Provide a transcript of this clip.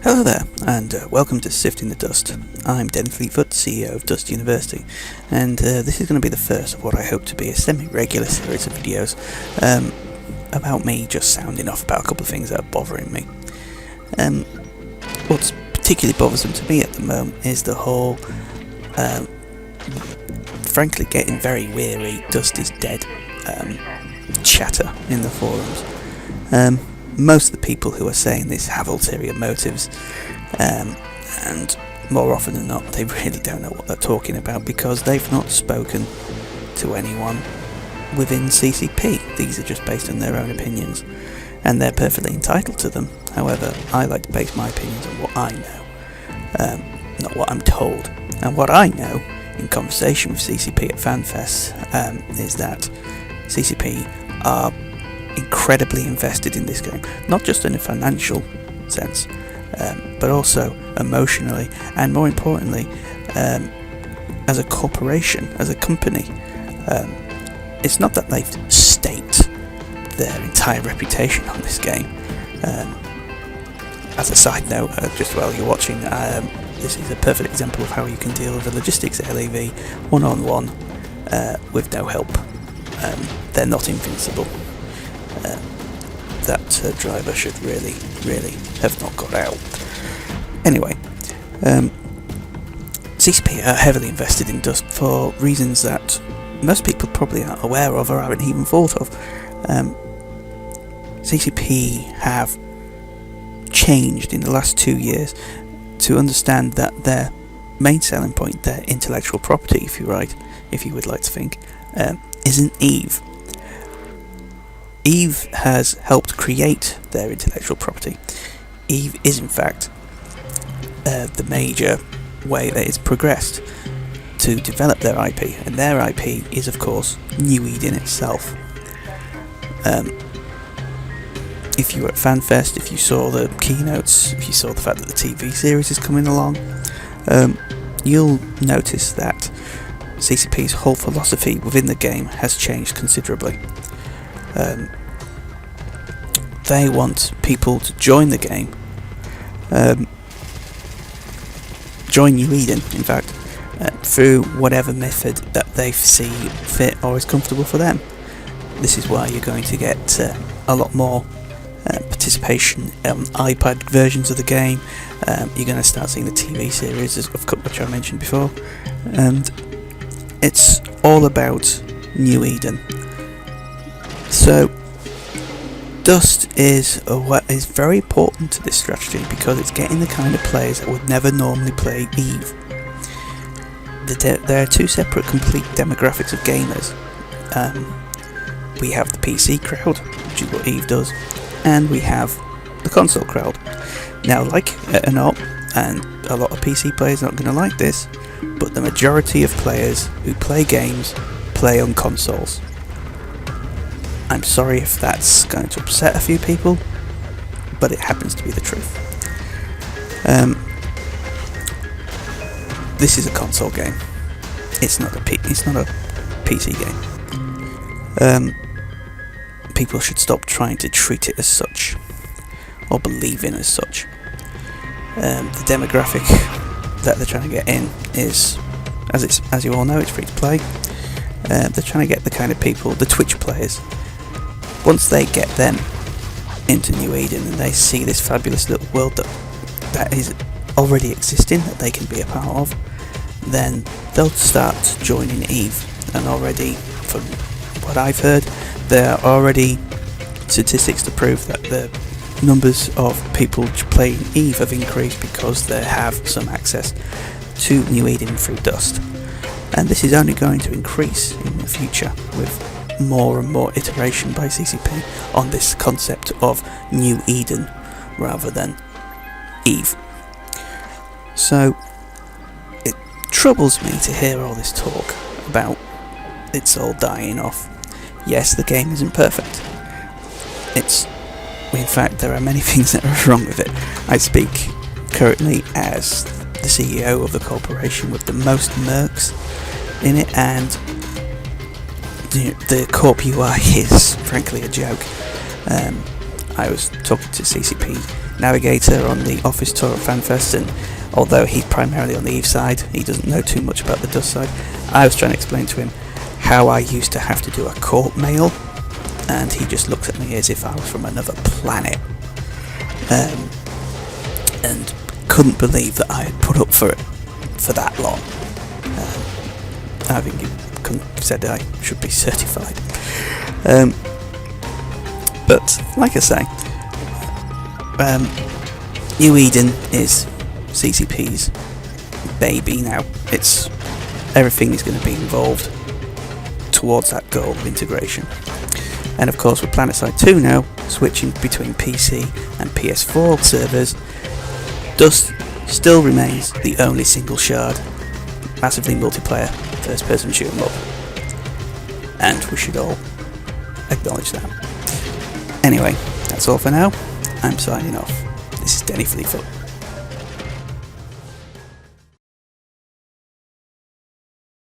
Hello there, and welcome to Sifting the Dust. I'm Dennie Fleetfoot, CEO of Dust University, and this is going to be the first of what I hope to be a semi-regular series of videos about me just sounding off about a couple of things that are bothering me. What's particularly bothersome to me at the moment is the whole, frankly getting very weary, Dust is dead chatter in the forums. Most of the people who are saying this have ulterior motives, and more often than not they really don't know what they're talking about because they've not spoken to anyone within CCP. These are just based on their own opinions, and they're perfectly entitled to them. However, I like to base my opinions on what I know, not what I'm told. And what I know, in conversation with CCP at FanFest, is that CCP are incredibly invested in this game, not just in a financial sense, but also emotionally, and more importantly, as a corporation, as a company. It's not that they've staked their entire reputation on this game. As a side note, just while you're watching, this is a perfect example of how you can deal with a logistics LAV one-on-one with no help. They're not invincible. That driver should really have not got out. Anyway, CCP are heavily invested in Dust for reasons that most people probably aren't aware of or haven't even thought of. CCP have changed in the last 2 years to understand that their main selling point, their intellectual property, if you would like to think, isn't Eve. Eve has helped create their intellectual property. Eve is in fact the major way that it's progressed to develop their IP, and their IP is of course New Eden itself. If you were at FanFest, if you saw the keynotes, if you saw the fact that the TV series is coming along, you'll notice that CCP's whole philosophy within the game has changed considerably. They want people to join the game, join New Eden in fact, through whatever method that they see fit or is comfortable for them. This is why you're going to get a lot more participation on iPad versions of the game. You're going to start seeing the TV series, which I mentioned before, and it's all about New Eden. So Dust is what is very important to this strategy because it's getting the kind of players that would never normally play Eve. There are two separate complete demographics of gamers. We have the PC crowd, which is what Eve does, and we have the console crowd. Now, like it or not, and a lot of PC players are not going to like this, but the majority of players who play games play on consoles. I'm sorry if that's going to upset a few people, but it happens to be the truth. This is a console game. It's not a PC game. People should stop trying to treat it as such, or believe in as such. The demographic that they're trying to get in is, as you all know, it's free to play. They're trying to get the kind of people, the Twitch players. Once they get them into New Eden and they see this fabulous little world that is already existing, that they can be a part of, then they'll start joining Eve. And already, from what I've heard, there are already statistics to prove that the numbers of people playing Eve have increased because they have some access to New Eden through Dust. And this is only going to increase in the future with more and more iteration by CCP on this concept of New Eden rather than Eve. So it troubles me to hear all this talk about it's all dying off. Yes, the game isn't perfect. In fact, there are many things that are wrong with it. I speak currently as the CEO of the corporation with the most mercs in it, and the Corp UI is frankly a joke. I was talking to CCP Navigator on the office tour at FanFest, and although he's primarily on the Eve side, he doesn't know too much about the Dust side. I was trying to explain to him how I used to have to do a court mail, and he just looked at me as if I was from another planet, and couldn't believe that I had put up for it for that long. I think he said I should be certified. But like I say, New Eden is CCP's baby now. Everything is going to be involved towards that goal of integration. And of course with PlanetSide 2 now switching between PC and PS4 servers, Dust still remains the only single shard, massively multiplayer first person shoot 'em up. And we should all acknowledge that. Anyway, that's all for now. I'm signing off. This is Dennie Fleetfoot.